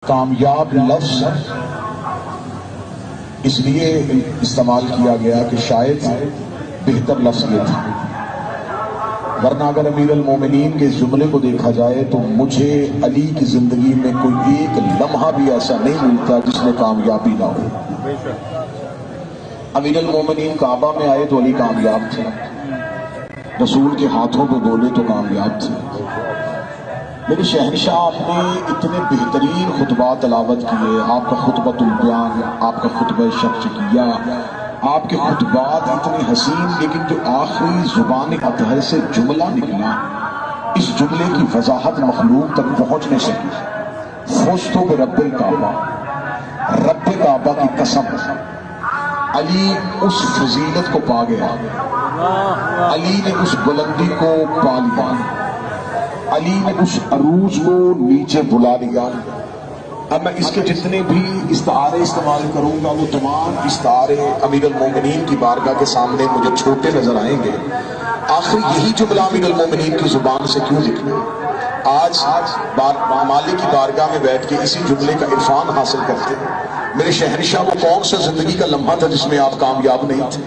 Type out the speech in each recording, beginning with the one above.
کامیاب لفظ اس لیے استعمال کیا گیا کہ شاید بہتر لفظ یہ تھا، ورنہ اگر امیر المومنین کے جملے کو دیکھا جائے تو مجھے علی کی زندگی میں کوئی ایک لمحہ بھی ایسا نہیں ملتا جس میں کامیابی نہ ہو۔ امیر المومنین کعبہ میں آئے تو علی کامیاب تھے، رسول کے ہاتھوں پہ بولے تو کامیاب تھے۔ میرے شہنشاہ، آپ نے اتنے بہترین خطبات تلاوت کیے، آپ کا خطبۃ البیان، آپ کا خطبہ شفقیہ، آپ کے خطبات اتنے حسین، لیکن جو آخری زبان اطہر سے جملہ نکلا، اس جملے کی وضاحت مخلوق تک پہنچ نہیں سکی۔ فزت برب الکعبہ، رب کعبہ کی قسم، علی اس فضیلت کو پا گیا، علی نے اس بلندی کو پا لیا، علی نے اس عروج کو نیچے بلا لیا۔ اب میں اس کے جتنے بھی استعارے استعمال کروں گا وہ تمام استعارے امیر المومنین کی بارگاہ کے سامنے مجھے چھوٹے نظر آئیں گے۔ آخر یہی جملہ امیر المومنین کی زبان سے کیوں نکلا؟ آج مالک کی بارگاہ میں بیٹھ کے اسی جملے کا عرفان حاصل کرتے ہیں۔ میرے شہنشاہ، وہ کون سا زندگی کا لمحہ تھا جس میں آپ کامیاب نہیں تھے؟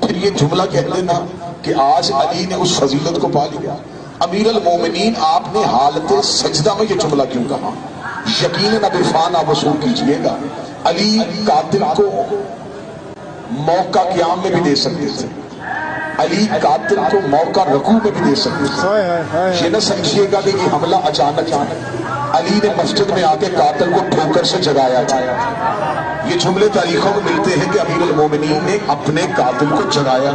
پھر یہ جملہ کہہ دینا کہ آج علی نے اس فضیلت کو پا لیا۔ امیر المومنین، آپ نے حالت سجدہ میں یہ جملہ کیوں کہا؟ یقیناً اب عرفان آپ وصول کیجئے گا، علی قاتل کو موقع قیام میں بھی دے سکتے تھے، علی قاتل کو موقع رکوع میں بھی دے سکتے تھے۔ یہ نہ سمجھیے گا کہ یہ حملہ اچانک علی نے مسجد میں آ کے قاتل کو ٹھوکر سے جگایا تھا۔ یہ جملے تاریخوں میں ملتے ہیں کہ امیر المومنین نے اپنے قاتل کو جگایا،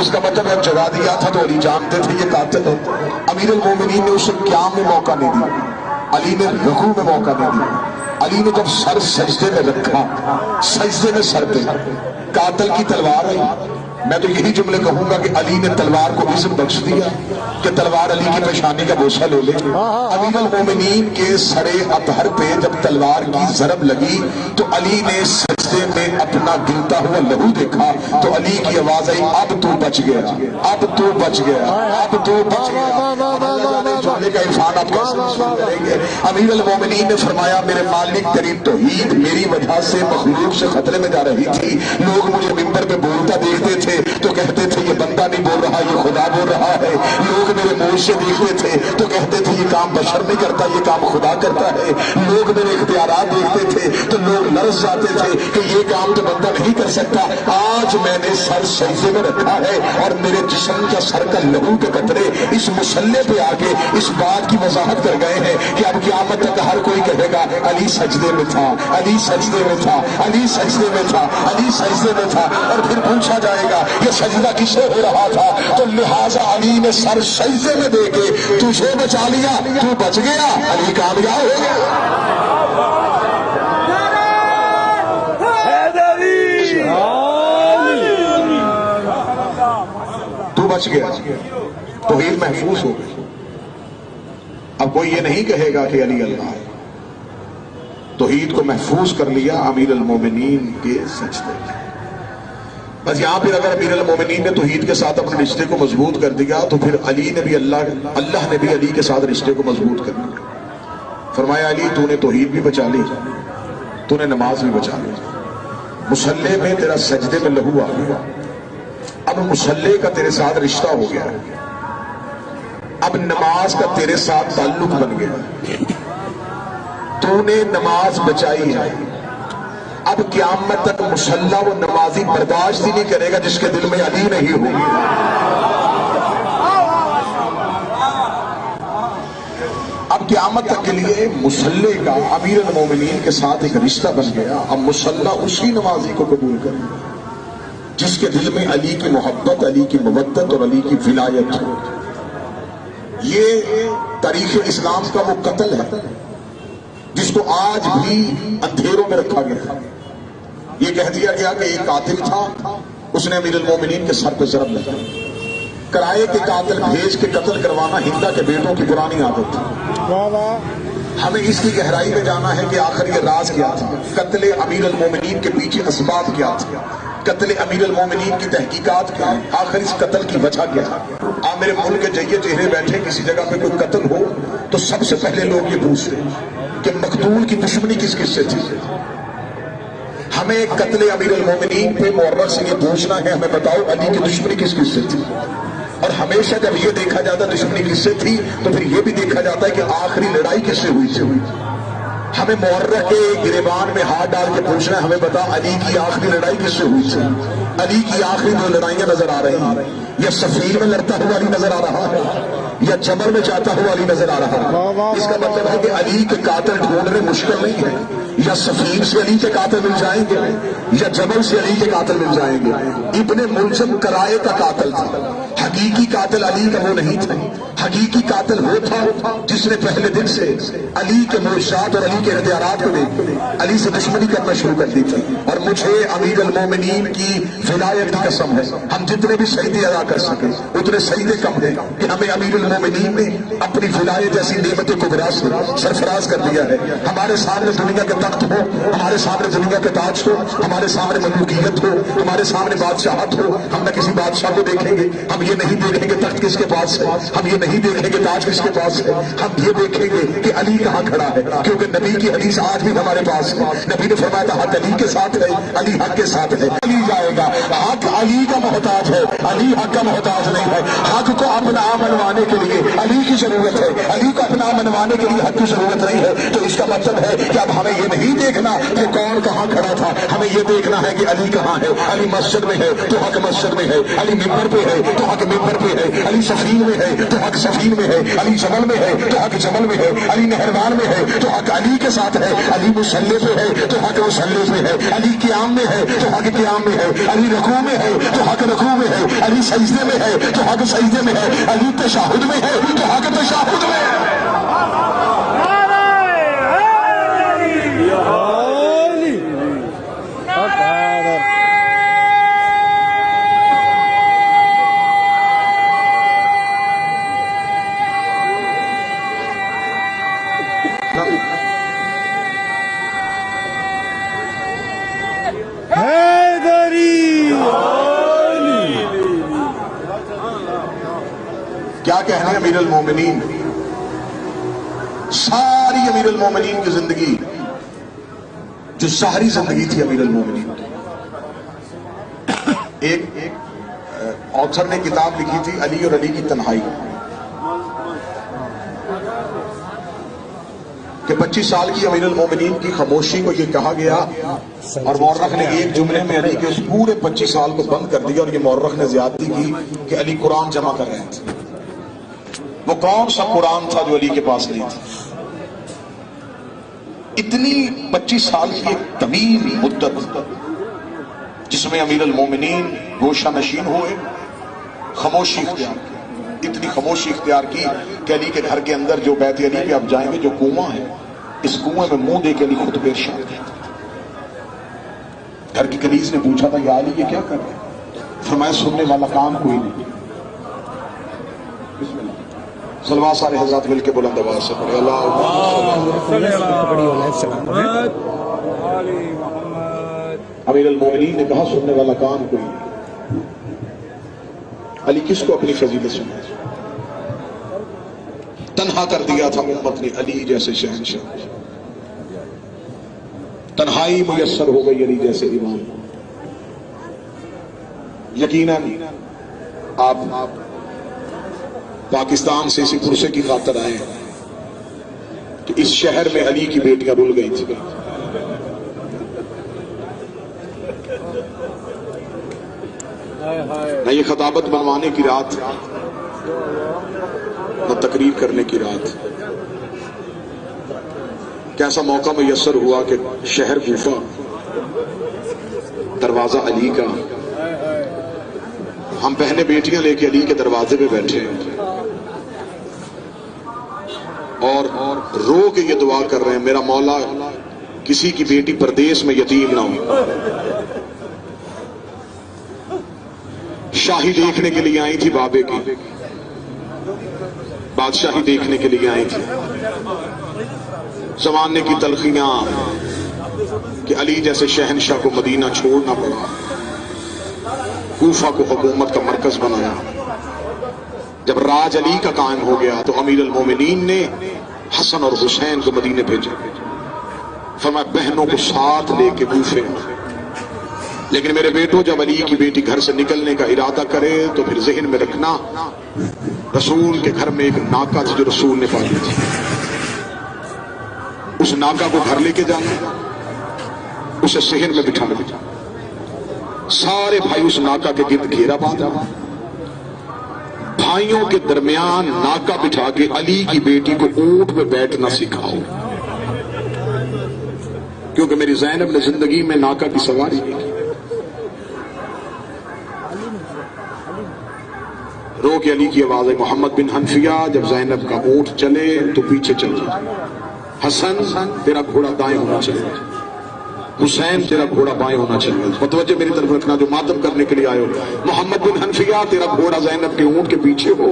اس کا مطلب ہے جگا دیا تھا تو علی جانتے تھے یہ قاتل ہے۔ امیر المومنین نے اسے قیام میں موقع نہیں دیا، علی نے رکوع میں موقع نہیں دیا۔ علی نے جب سر سجدے میں رکھا، سجدے میں سر پہ قاتل کی تلوار آئی، میں تو یہی جملے کہوں گا کہ علی نے تلوار کو عزت بخش دیا کہ تلوار علی کی پیشانی کا بوسہ لے لے۔ امیر المومنین کے سر اطہر پہ جب تلوار کی ضرب لگی تو علی نے سجدے میں اپنا گرتا ہوا لہو دیکھا تو علی کی آواز آئی، اب تو بچ گیا، اب تو بچ گیا، اب تو بچ گیا۔ جملے کا عرفان آپ کیسے کریں گے؟ امیر المومنین نے فرمایا، میرے مالک تیری توحید میری وجہ سے مخلوق سے خطرے میں جا رہی تھی، لوگ مجھے منبر پہ بولتا دیکھتے تھے تو کہتے تھے یہ بندہ نہیں بول رہا، یہ خدا بول رہا ہے۔ لوگ میرے منہ سے دیکھتے تھے تو کہتے تھے یہ کام بشر نہیں کرتا، یہ کام خدا کرتا ہے۔ لوگ میرے اختیارات دیکھتے تھے تو لوگ لرز جاتے تھے کہ یہ کام تو بندہ نہیں کر سکتا۔ آج میں نے سر سجدے میں رکھا ہے اور میرے جسم کا سر کا لہو کے قطرے اس مسلح پہ آ کے اس بات کی وضاحت کر گئے ہیں کہ اب قیامت تک ہر کوئی کہے گا علی سجدے میں تھا، علی سجدے میں تھا، علی سجدے میں تھا، علی سجدے میں تھا۔ اور پھر پوچھا جائے گا یہ سجدہ کسے ہو رہا تھا؟ تو لہٰذا علی نے سر سجدے میں دے کے تجھے بچا لیا، تو بچ گیا، علی کامیاب ہو گیا۔ تو بچ گیا، توحید محفوظ ہو گئی۔ اب کوئی یہ نہیں کہے گا کہ علی اللہ ہے۔ توحید کو محفوظ کر لیا امیر المومنین کے سجدے میں۔ بس یہاں پھر اگر امیر المومنین نے توحید کے ساتھ اپنے رشتے کو مضبوط کر دیا تو پھر علی نے بھی اللہ نے بھی علی کے ساتھ رشتے کو مضبوط کر دیا۔ فرمایا علی تو نے توحید بھی بچا لی، تو نے نماز بھی بچا لی، مصلی میں تیرا سجدے میں لہو آ گیا، اب مصلی کا تیرے ساتھ رشتہ ہو گیا، اب نماز کا تیرے ساتھ تعلق بن گیا، تو نے نماز بچائی ہے، اب قیامت تک مصلی و نمازی برداشت ہی نہیں کرے گا جس کے دل میں علی نہیں ہوگی۔ اب قیامت تک کے لیے مصلی کا امیر المومنین کے ساتھ ایک رشتہ بن گیا۔ اب مصلی اسی نمازی کو قبول کرے گا جس کے دل میں علی کی محبت، علی کی مودت اور علی کی ولایت ہو۔ یہ تاریخ اسلام کا وہ قتل ہے جس کو آج بھی اندھیروں میں رکھا گیا۔ یہ کہہ دیا گیا کہ ایک قاتل تھا، اس نے امیر المومنین کے سر پہ ضرب لگائی۔ کرائے کے قاتل بھیج کے قتل کروانا ہندا کے بیٹوں کی پرانی عادت تھی۔ ہمیں اس کی گہرائی میں جانا ہے کہ آخر یہ راز کیا تھا، قتل امیر المومنین کے پیچھے اسباب کیا تھا، قتل امیر المومنین کی تحقیقات کیا، آخر اس قتل کی وجہ کیا۔ آپ میرے ملک کے جائیے چہرے بیٹھے کسی جگہ پہ کوئی قتل ہو تو سب سے پہلے لوگ یہ پوچھتے ہیں کہ مقتول کی دشمنی کس کس سے تھی. ہمیں قتل امیر المومنین پہ مورخ سے یہ پوچھنا ہے ہمیں بتاؤ علی کی دشمنی کس کس سے تھی. اور ہمیشہ جب یہ دیکھا جاتا دشمنی کس سے تھی تو پھر یہ بھی دیکھا جاتا ہے کہ آخری لڑائی کس سے ہوئی تھی. ہمیں مورخ کے گریبان میں ہاتھ ڈال کے پوچھنا ہے ہمیں بتا علی کی آخری لڑائی کس سے ہوئی تھی. علی کی آخری دو لڑائیاں نظر آ رہی ہیں. یا صفین میں لڑتا ہوا علی نظر آ رہا ہے یا جبل میں جاتا ہوا علی نظر آ رہا ہے. اس کا مطلب ہے کہ علی کے قاتل ڈھونڈنے مشکل نہیں ہے. یا صفین سے علی کے قاتل مل جائیں گے یا جبل سے علی کے قاتل مل جائیں گے. ابن ملجم کرائے کا قاتل تھا. حقیقی قاتل علی کا وہ نہیں تھا. حقیقی قاتل وہ تھا جس نے پہلے دن سے علی کے معجزات اور علی کے اختیارات کو دیکھ علی سے دشمنی کرنا شروع کر دی تھی. اور مجھے امیر المومنین کی ولایت کی قسم ہے ہم جتنے بھی سجدے ادا کر سکیں اتنے سجدے کم ہیں کہ ہمیں امیر المومنین نے اپنی ولایت جیسی نعمت کبریٰ سے سرفراز کر دیا ہے. ہمارے سامنے دنیا کے تخت ہو, ہمارے سامنے دنیا کے تاج ہو, ہمارے سامنے مملوکیت ہو, ہمارے سامنے بادشاہت ہو, ہم نہ کسی بادشاہ کو دیکھیں گے. ہم یہ نہیں دیکھیں گے تخت کس کے پاس ہے, ہم یہ نہیں دیکھیں گے تاج کس کے پاس ہے. ہم یہ دیکھیں گے کہ علی کہاں کھڑا ہے, کیونکہ نبی کی حدیث آج بھی ہمارے پاس ہے. نبی نے فرمایا تھا حق علی کے ساتھ ہے, علی حق کے ساتھ ہے. علی جائے گا, حق علی کا محتاج ہے, علی حق کا محتاج نہیں ہے. حق کو اپنا منوانے کے لیے علی کی ضرورت ہے, علی کو اپنا منوانے کے لیے حق کی ضرورت نہیں ہے. تو اس کا مطلب ہے کہ اب ہمیں یہ نہیں دیکھنا کہ کون کہاں کھڑا تھا, ہمیں یہ دیکھنا ہے کہ علی کہاں ہے. علی مسجد میں ہے تو حق مسجد میں ہے, علی ممبر پہ ہے تو حق ممبر پہ ہے, علی سفین میں ہے تو حق سفین میں ہے, علی جبل میں ہے تو حق جبل میں ہے, علی نہروان میں ہے تو حق علی کے ساتھ ہے, علی مصلی پہ ہے تو حق مصلی پہ ہے, علی قیام میں ہے تو حق قیام میں ہے, علی رکوع میں ہے تو حق رکوع میں ہے, علی سجدے میں ہے تو حق سجدے میں ہے, علی تشہد میں ہے تو حق تشہد میں ہے. کیا کہنا ہے امیر المومنین, ساری امیر المومنین کی زندگی جو ساری زندگی تھی امیر المومنین. ایک آتھر نے کتاب لکھی تھی علی اور علی کی تنہائی کہ 25 سال کی امیر المومنین کی خاموشی کو یہ کہا گیا اور مورخ نے ایک جملے میں علی کے اس پورے 25 سال کو بند کر دیا. اور یہ مورخ نے زیادتی کی کہ علی قرآن جمع کر رہے تھے. وہ کون سا قرآن تھا جو علی کے پاس نہیں تھا؟ اتنی 25 سال کی ایک طویل مدت جس میں امیر المومنین گوشہ نشین ہوئے, خاموشی اختیار کی, اتنی خاموشی اختیار کی کہ علی کے گھر کے اندر جو بیت علی پہ آپ جائیں گے جو کنواں ہے, اس کنویں میں منہ دے کے علی خطبے ارشاد کرتے. گھر کی کنیز نے پوچھا تھا یا علی یہ کیا کر رہے ہیں؟ فرمایا سننے والا کام کوئی نہیں. بسم اللہ صلوات سارے حضرات مل کے بلند آواز سے پڑھے امیر المومنین نے کہا سننے والا کام کوئی نہیں. علی کس کو اپنی فضیلت سنا, تنہا کر دیا تھا امت نے علی جیسے شہنشاہ, تنہائی میسر ہو گئی علی جیسے امام. یقیناً آپ پاکستان سے اسی پرسے کی خاطر آئے ہیں کہ اس شہر میں علی کی بیٹیاں رل گئی تھی. نہ یہ خطابت بنوانے کی رات, نہ تقریر کرنے کی رات. کیسا موقع میسر ہوا کہ شہر کوفہ, دروازہ علی کا, ہم بہنیں بیٹیاں لے کے علی کے دروازے پہ بیٹھے اور رو کے یہ دعا کر رہے ہیں میرا مولا کسی کی بیٹی پردیس میں یتیم نہ ہو. شاہی دیکھنے کے لیے آئی تھی بابے کی, بادشاہی دیکھنے کے لیے آئی تھی. زمانے کی تلخیاں کہ علی جیسے شہنشاہ کو مدینہ چھوڑنا پڑا, کوفہ کو حکومت کا مرکز بنایا. جب راج علی کا قائم ہو گیا تو امیر المومنین نے حسن اور حسین کو مدینے بھیجا، فرمایا بہنوں کو ساتھ لے کے کوفے، لیکن میرے بیٹوں جب علی کی بیٹی گھر سے نکلنے کا ارادہ کرے تو پھر ذہن میں رکھنا رسول کے گھر میں ایک ناکا تھی جو رسول نے پالی تھی، اس ناکا کو گھر لے کے جانا، اسے صحن میں بٹھانا، سارے بھائی اس ناکا کے گرد گھیرا باندھا، بھائیوں کے درمیان ناکا بٹھا کے علی کی بیٹی کو اونٹ پہ بیٹھنا سکھاؤ، کیونکہ میری زینب نے زندگی میں ناکا کی سواری نہیں کی۔ رو کے علی کی آواز ہے، محمد بن حنفیہ جب زینب کا اونٹ چلے تو پیچھے چل جائے، حسن تیرا گھوڑا دائیں ہونا چاہیے، حسین تیرا گھوڑا بائیں ہونا چاہیے، متوجہ میری طرف رکھنا جو ماتم کرنے کے لیے آئے ہو، محمد بن حنفیہ تیرا گھوڑا زینب کے اونٹ کے پیچھے ہو،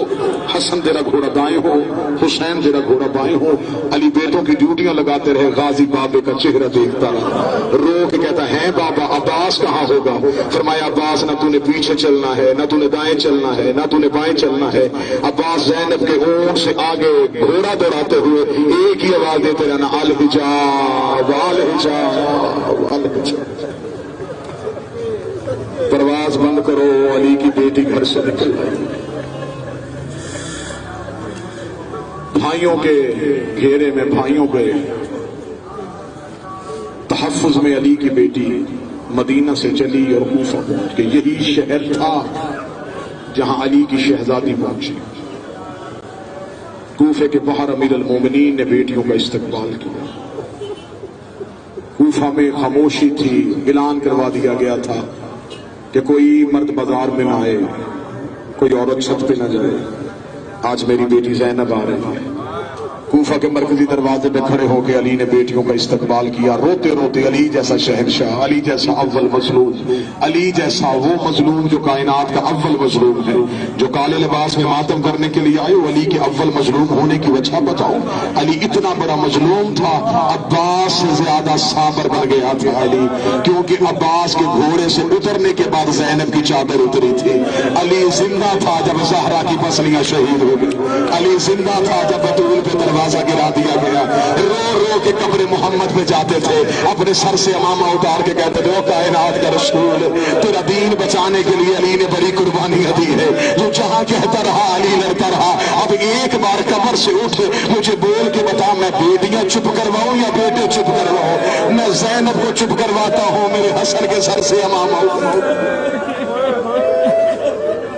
حسن تیرا گھوڑا دائیں ہو، حسین تیرا گھوڑا بائیں ہو۔ علی بیٹوں کی ڈیوٹیاں لگاتے رہے، غازی بابے کا چہرہ دیکھتا رہا، رو کے کہتا ہے بابا عباس کہاں ہوگا؟ فرمایا عباس نہ تو نے پیچھے چلنا ہے، نہ تو نے دائیں چلنا ہے، نہ تو نے بائیں چلنا ہے۔ عباس زینب کے اونٹ سے آگے گھوڑا دوڑاتے ہوئے ایک ہی آواز دیتے رہنا، الحجاب الحجاب، پرواز بند کرو، علی کی بیٹی گھر سے نکل آئی۔ بھائیوں کے گھیرے میں، بھائیوں کے تحفظ میں علی کی بیٹی مدینہ سے چلی اور کوفہ پہنچ کے، یہی شہر تھا جہاں علی کی شہزادی پہنچی۔ کوفے کے باہر امیر المومنین نے بیٹیوں کا استقبال کیا، کوفہ میں خاموشی تھی، اعلان کروا دیا گیا تھا کہ کوئی مرد بازار میں نہ آئے، کوئی عورت چھت پہ نہ جائے، آج میری بیٹی زینب آ رہی ہے۔ کوفہ کے مرکزی دروازے پہ کھڑے ہو کے علی نے بیٹیوں کا استقبال کیا، روتے روتے، علی جیسا شہنشاہ، علی جیسا اول مظلوم، علی جیسا وہ مظلوم جو کائنات کا اول مظلوم ہے، جو کالے لباس میں ماتم کرنے کے لیے آئے ہو، علی کے اول مظلوم ہونے کی وجہ بتاؤ۔ علی اتنا بڑا مظلوم تھا، عباس سے زیادہ صابر بن گیا تھا علی، کیونکہ عباس کے گھوڑے سے اترنے کے بعد زینب کی چادر اتری تھی۔ علی زندہ تھا جب زہرا کی پسلیاں شہید ہو گئی، علی زندہ تھا جب بطول پہ دروازہ گرا دیا گیا، رو رو کے قبر محمد پہ جاتے تھے، اپنے سر سے امامہ اتار کے کہتے تھے، او کائنات کا رسول، تیرا دین بچانے کے لیے علی نے بڑی قربانیاں دی ہے، جو جہاں کہتا رہا علی لڑتا رہا۔ اب ایک بار قبر سے اٹھ مجھے بول کے بتا، میں بیٹیاں چپ کرواؤں یا بیٹے چپ کرواؤں؟ میں زینب کو چپ کرواتا ہوں، میرے حسن کے سر سے امامہ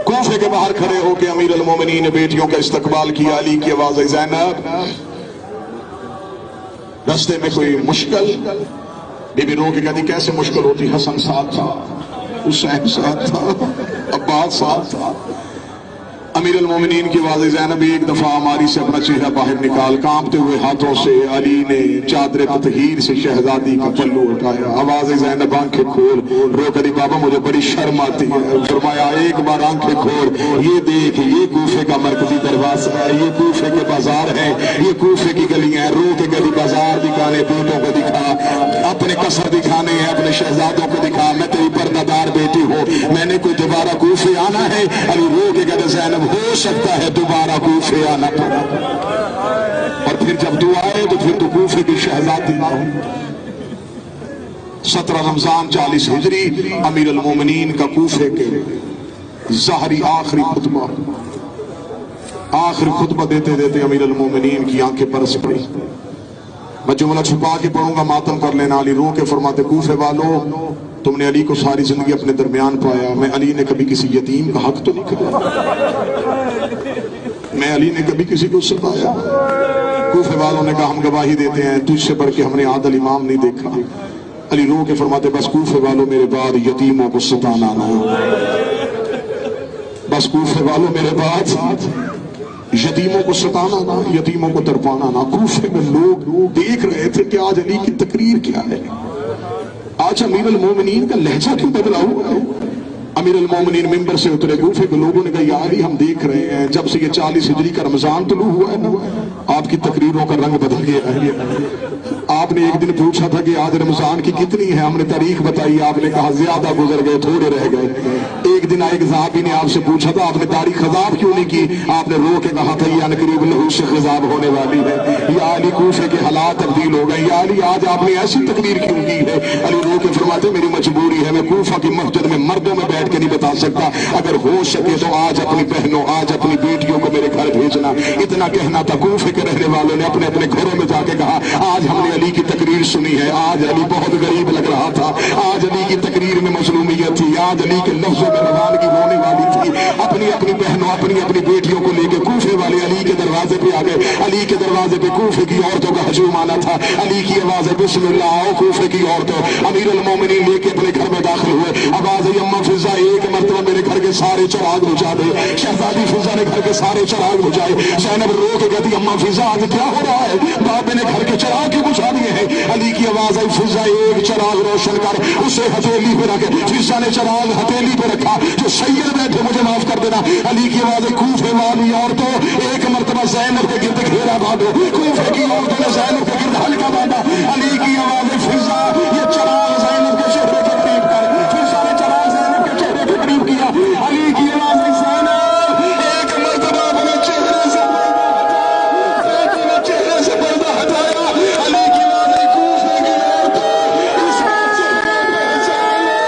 کوفے کے باہر کھڑے ہو کے امیر المومنین نے بیٹیوں کا استقبال کیا۔ علی کی آواز ہے، زینب رستے میں کوئی مشکل؟ بی بی رو کے کہتی کیسے مشکل ہوتی؟ حسن ساتھ تھا، حسین ساتھ تھا، عباس ساتھ تھا۔ امیر المومنین کی آواز ہے، زینب ایک دفعہ ہماری سے اپنا چہرہ باہر نکال۔ کانپتے ہوئے ہاتھوں سے علی نے چادر تطہیر سے شہزادی کا پلو اٹھایا۔ آواز ہے، زینب آنکھیں کھول۔ رو کری بابا مجھے بڑی شرم آتی ہے۔ فرمایا ایک بار آنکھیں کھول، یہ دیکھ، یہ کوفے کا مرکزی دروازہ ہے، یہ کوفے کے بازار ہے، یہ کوفے کی گلیاں ہیں۔ رو کے گلی بازار دکھانے، بیٹوں کو دکھا، اپنے قصر دکھانے ہیں، اپنے شہزادوں کو دکھا، میں تیری پردہ دار بیٹی ہوں، میں نے کوئی دوبارہ کوفے آنا ہے؟ علی رو کے کہتے زینب ہو سکتا ہے دوبارہ کوفے آنا پڑا، اور پھر جب تو آئے تو پھر تو کوفے کی شہزادی نہ ہو۔ 17 رمضان 40 ہجری امیر المومنین کا کوفے کے ظاہری آخری خطبہ دیتے دیتے امیر المومنین کی آنکھیں برس پڑی۔ میں جملہ چھپا کے پڑھوں گا، ماتم کر لینا۔ علی رو کے فرماتے، کوفے والو تم نے علی کو ساری زندگی اپنے درمیان پایا، میں علی نے کبھی کسی یتیم کا حق تو نہیں کھایا، میں علی نے کبھی کسی کو ستایا؟ کوفے والوں نے کہا ہم گواہی دیتے ہیں، تجھ سے بڑھ کے ہم نے عادل امام نہیں دیکھا۔ علی رو کے فرماتے بس کوفے والوں میرے بعد یتیموں کو ستانا نہ، بس کوفے والوں میرے بعد یتیموں کو ستانا نہ، یتیموں کو تڑپانا نہ۔ کوفے میں لوگ دیکھ رہے تھے کہ آج علی کی تقریر کیا ہے، آج امیر المومنین کا لہجہ کیوں بدلا ہوا ہے؟ امیر المومنین ممبر سے اترے، کوفے کے لوگوں نے کہا یا علی ہم دیکھ رہے ہیں جب سے یہ 40 ہجری کا رمضان طلوع ہوا ہے نا، آپ کی تقریروں کا رنگ بدل گیا ہے، آپ نے ایک دن پوچھا تھا کہ آج رمضان کی کتنی ہے، ہم نے تاریخ بتائی، آپ نے کہا زیادہ گزر گئے، تھوڑے رہ گئے۔ ایک دن ایک صحابی نے آپ سے پوچھا تھا آپ نے تاریخ خضاب کیوں نہیں کی، آپ نے رو کے کہا تھا یا قریب نحوس سے خضاب ہونے والی ہے، یا علی کوفے کے حالات تبدیل ہو گئے، یا علی آج آپ نے ایسی تقریر کیوں کی ہے؟ علی رو کے فرماتے میری مجبوری ہے، میں کوفہ کی مسجد میں مردوں میں بیٹھ کے نہیں بتا سکتا، اگر ہو سکے تو آج اپنی بہنوں آج اپنی بیٹیوں کو میرے گھر بھیجنا۔ اتنا کہنا تھا، کوفے کے رہنے والوں نے اپنے اپنے گھروں میں جا کے کہا آج ہم نے علی کی تقریر سنی ہے، آج علی بہت غریب لگ رہا تھا، آج علی کی تقریر میں مظلومیت تھی، آج علی کے لفظوں میں روانگی ہونے والی تھی۔ اپنی اپنی بہنوں اپنی اپنی بیٹیوں کو لے کے کوفے والے علی کے دروازے پہ آ گئے۔ علی کے دروازے پہ کوفے کی عورتوں کا ہجوم آنا تھا، علی کی آواز ہے بسم اللہ آؤ کوفے کی عورتوں۔ امیر المومنین لے کے اپنے گھر میں داخل ہوئے، آواز ہے اما فضا ایک مرتبہ میرے گھر کے سارے چراغ بجھا دے۔ شہزادی فضا نے گھر کے سارے چراغ بجھائے۔ زینب رو کے کہتی اما فضا آج کیا ہو رہا ہے، بابے نے گھر کے چراغ کیوں بجھا دیے ہیں؟ علی کی آواز ہے فضا ایک چراغ روشن کر، اسے ہتھیلی پہ رکھ۔ فضا نے چراغ ہتھیلی پہ رکھا، جو سید بیٹھے مجھے معاف کر دینا۔ علی کی آواز ہے کوفے والی عورتوں ایک مرتبہ زینب کے گرد گھیرا باندھو۔ کوفے کی عورتوں نے زینب کے گرد حلقہ باندھا۔ علی کی آواز ہے فضا یہ چراغ زینب کے چہرے کے قریب کر۔ فضا نے چراغ زینب کے چہرے کے قریب کیا۔ علی کی آواز ہے زینب ایک مرتبہ اپنے چہرے سے پردہ ہٹایا۔ علی کی آواز ہے کوفے کی عورتوں اس بات سے پہچان لو،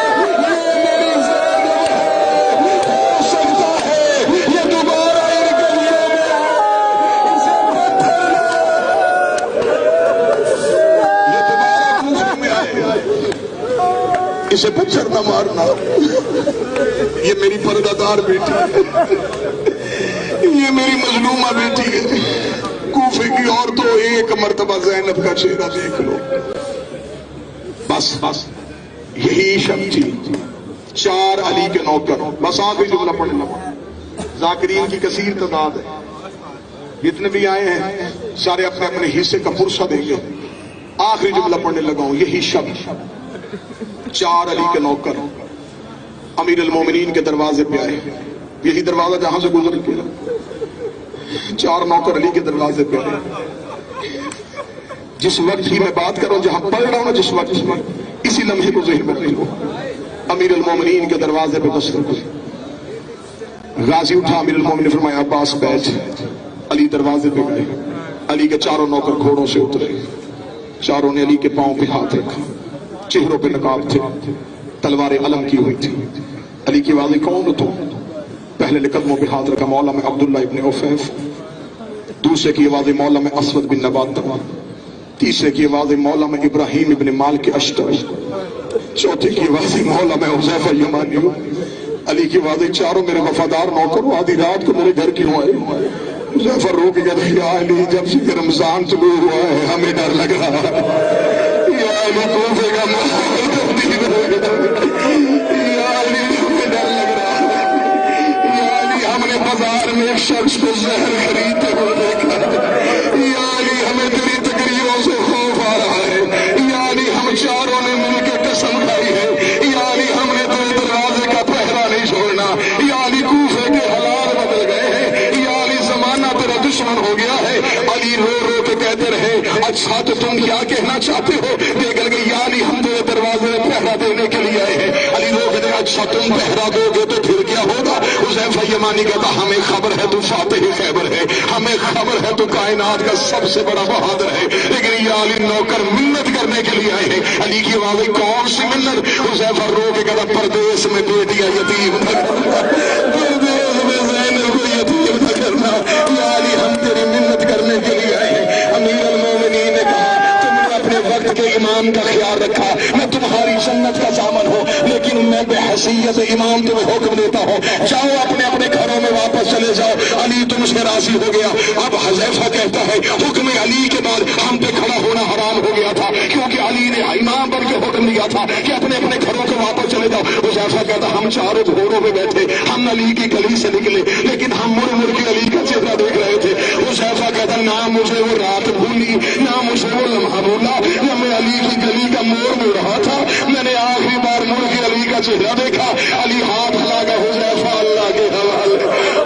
یہ میری زینب ہے، ہو سکتا ہے یہ دوبارہ ان گلیوں میں آئے، اسے پتھر یہ دوبارہ کوفے میں آئے، اسے پتھر نہ مارنا، یہ میری پردہ دار بیٹی ہے، یہ میری مظلومہ بیٹی ہے۔ کوفے کی عورتوں ایک مرتبہ زینب کا چہرہ دیکھ لو، بس یہی شب تھی۔ چار علی کے نوکر، بس آخری جملہ پڑھ لو، ذاکرین کی کثیر تعداد ہے، جتنے بھی آئے ہیں سارے اپنے اپنے حصے کا پرسہ دیں گے۔ آخری جملہ پڑھنے لگا ہوں، یہی شب چار علی کے نوکر امیر المومنین کے دروازے پہ آئے، یہی دروازہ جہاں سے گزر کے چار نوکر علی کے دروازے پہ آئے۔ جس وقت ہی میں بات کر رہا ہوں، جہاں پڑھ رہا ہوں نا، جس وقت اسی لمحے کو ذہن میں رکھو، امیر المومنین کے دروازے پہ دستک۔ غازی اٹھا، امیر المومنین نے فرمایا عباس بیٹھ۔ علی دروازے پہ گئے، علی کے چاروں نوکر گھوڑوں سے اترے، چاروں نے علی کے پاؤں پہ ہاتھ رکھا، چہروں پہ نقاب تھے، تلواریں علم کی ہوئی تھی۔ علی کی آواز کون تو؟ پہلے نے قدموں پہ ہاتھ رکھا مولا میں عبداللہ ابن عفیف، دوسرے کی آواز مولا میں اسود بن نبات، تیسرے کی آواز مولا میں ابراہیم ابن مالک اشتر، چوتھے کی آواز مولا میں حذیفہ یمانی۔ علی کی آواز چاروں میرے وفادار نوکر آدھی رات کو میرے گھر کیوں آئے؟ حذیفہ رو کے کہتے یا علی جب سے رمضان شروع ہوا ہے ہمیں ڈر لگ رہا ہے، یا علی کوفے کا ماحول تبدیل ہو گیا، یا علی ہمیں ڈر لگ رہا ہے، یا علی ہم نے بازار میں ایک شخص کو زہر خریدتے ہوئے دیکھا، یا علی ہمیں تیری تقریروں سے خوف آ رہا ہے، یا علی ہم چاروں نے مل کے قسم کھائی ہے، یا علی ہم نے تیرے دروازے کا پہرا نہیں چھوڑنا، یا علی کوفے کے حالات بدل گئے ہیں، یا علی زمانہ تیرا دشمن ہو گیا ہے۔ علی رو رو کے کہتے رہے اچھا تو تم کیا کہنا چاہتے ہو؟ دیکھ گئے یا علی ہم تیرے دروازے میں پہرا دینے کے لیے آئے ہیں۔ علی رو کہتے اچھا تم پہرا دو گے تو پھر کیا ہوگا؟ حذیفہ یمانی کہتا ہمیں خبر ہے تو فاتح خیبر ہے، ہمیں خبر ہے تو کائنات کا سب سے بڑا بہادر ہے، لیکن یا علی نوکر منت کرنے کے لیے آئے ہیں۔ علی کی آواز کون سی منت؟ حذیفہ رو کے کہتا پردیس میں بیٹیاں یتیم نہ کرنا، پردیس میں زینب کو یتیم نہ کرنا، یا علی ہم تیری منت کرنے کے لیے آئے ہیں۔ امیر المومنین نے کہا تم نے اپنے وقت کے امام کا خیال رکھا، میں تمہاری جنت کا ضامن ہوں، لیکن میں بے حیثیت امام تمہیں حکم دیتا ہوں جاؤ اپنے اپنے گھروں میں واپس چلے جاؤ۔ علی تم سے راضی ہو گیا۔ اب حذیفہ کہتا ہے حکم علی کے بعد ہم پہ کھڑا ہونا حرام ہو گیا تھا، کیونکہ علی نے امام بن کے حکم دیا تھا کہ اپنے اپنے گھروں کو واپس چلے جاؤ۔ حذیفہ کہتا ہم چاروں گھوڑوں پہ بیٹھے، ہم علی کی گلی سے نکلے، لیکن ہم مڑ مڑ کے علی کا چہرہ دیکھ رہے تھے۔ حذیفہ کہتا نہ مجھے وہ رات بھولی، نہ مجھے وہ لمحہ بھولا، نہ میں علی کی گلی کا موڑ مڑ رہا تھا، میں نے آخری بار مڑ کے علی کا چہرہ دیکھا۔ علی ہاتھ ہلا گا حذیفہ اللہ کے حوالے،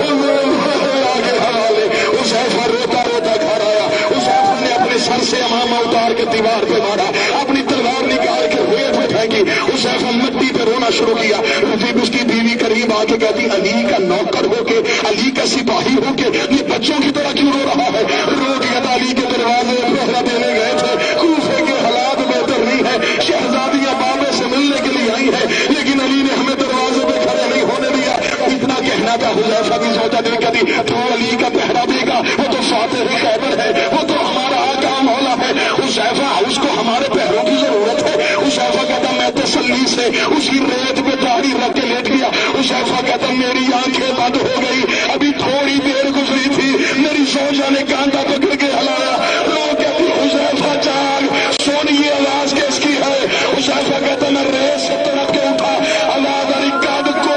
اللہ کے حوالے۔ حذیفہ روتا روتا گھر آیا، حذیفہ نے اپنے سر سے امامہ اتار کے دیوار تلوار پہ مارا، اپنی تلوار نکال کے ہوئے پہ پھینکی، حذیفہ مٹی پہ رونا شروع کیا۔ پھر اس کی بیوی قریب آ کے کہتی علی کا نوکر ہو کے، علی کا سپاہی ہو کے یہ بچوں کی طرح کیوں رو رہا ہے؟ رو کے علی کے دروازے پہرا دینے گئے تھے، کوفے کے حالات بہتر نہیں ہے، شہزادیاں بابے سے ملنے کے لیے آئی ہے، لیکن علی نے ہمیں دروازے پہ کھڑے نہیں ہونے دیا۔ اتنا کہنا تھا حذیفہ کی سوچا دل کہتی تو علی کا پہرا دے گا، وہ تو فاتح خیبر ہے، وہ تو ہمارا آقا مولا ہے۔ حذیفہ اس کو ہمارے پہروں کی ضرورت ہے۔ حذیفہ کہتا میں تسلی سے اسی ریت پہ داڑھی رکھ کے لیٹ گیا۔ حذیفہ کہتا میری آنکھیں بند ہو گئی، ابھی تھوڑی دیر گزری تھی، میری زوجہ نے کانٹا پکڑ کے ہلایا، رو کہتی حذیفہ جاگ، سونی یہ آواز کس کی ہے؟ حذیفہ کہتا میں ریت سے تڑپ کے اٹھا، آواز آئی قد کو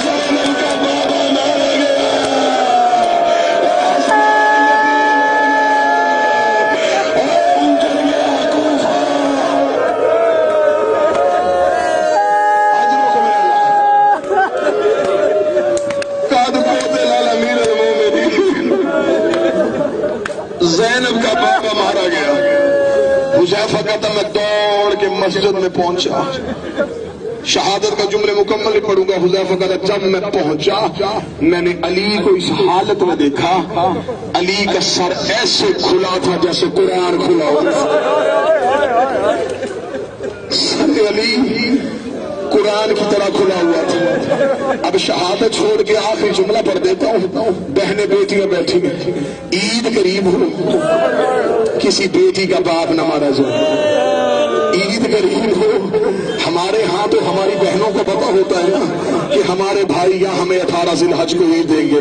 زینب کا بابا مارا گیا۔ زینب کا بابا مارا گیا۔ حذیفہ کہتا میں دوڑ کے مسجد میں پہنچا، شہادت کا جملے مکمل نہیں پڑھوں گا۔ حذیفہ کہتا جب میں پہنچا میں نے علی کو اس حالت میں دیکھا، علی کا سر ایسے کھلا تھا جیسے قرآن کھلا ہوا تھا، سر علی قرآن کی طرح کھلا ہوا تھا۔ اب شہادت چھوڑ کے آخری جملہ پڑھ دیتا ہوں، بہنیں بیٹیاں بیٹھی ہیں، عید قریب ہو، کسی بیٹی کا باپ نہ مارا جائے، عید قریب ہو۔ ہمارے ہاں تو ہماری بہنوں کو پتہ ہوتا ہے نا کہ ہمارے بھائی یا ہمیں 18 ذی الحج کو عید دیں گے،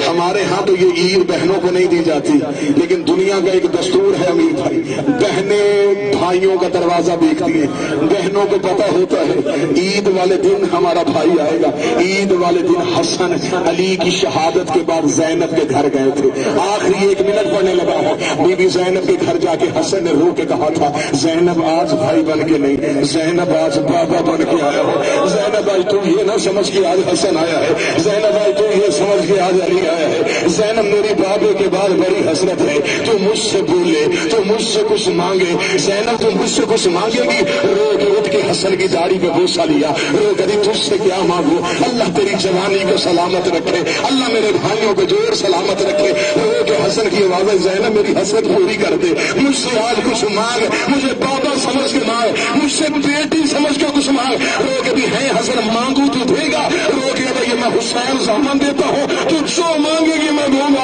ہمارے ہاں تو یہ عید بہنوں کو نہیں دی جاتی، لیکن دنیا کا ایک دستور ہے امیر بھائی، بہنیں بھائیوں کا دروازہ دیکھتی ہیں، بہنوں کو پتہ ہوتا ہے عید والے دن ہمارا بھائی آئے گا۔ عید والے دن حسن علی کی شہادت کے بعد زینب کے گھر گئے تھے، آخری 1 منٹ پڑھنے لگا ہوں، بی بی زینب کے گھر جا کے حسن نے رو کے کہا تھا زینب آج بھائی بن کے نہیں، زینب آج بابا بن کے آیا ہو، زینب آج تو یہ نہ سمجھ کے آج حسن آیا ہے، زینب آج تو یہ سمجھ کے آج علی آیا ہے، زینب میری بابے کے بعد بڑی حسرت ہے، تو مجھ سے بولے، تو مجھ سے کچھ مانگے، زینب تو مجھ سے کچھ مانگے گی۔ رو کے اٹھ کے حسن کی داڑھی پہ بوسہ لیا، رو کہتی تجھ سے کیا مانگو، اللہ تیری جوانی کو سلامت رکھے، اللہ میرے بھائیوں کو جوڑ سلامت رکھے۔ رو کے حسن کی آواز ہے زینب میری حسرت پوری کر دے، مجھ سے آج کچھ مانگ، مجھے بابا سمجھ کے مانگ، مجھ سے بیٹی سمجھ کے کچھ مانگ۔ رو کے بھی ہے حسن مانگو تو دے گا، رو کے یہ میں حسین زمان دیتا ہوں، تو جو مانگے گی میں دوں گا۔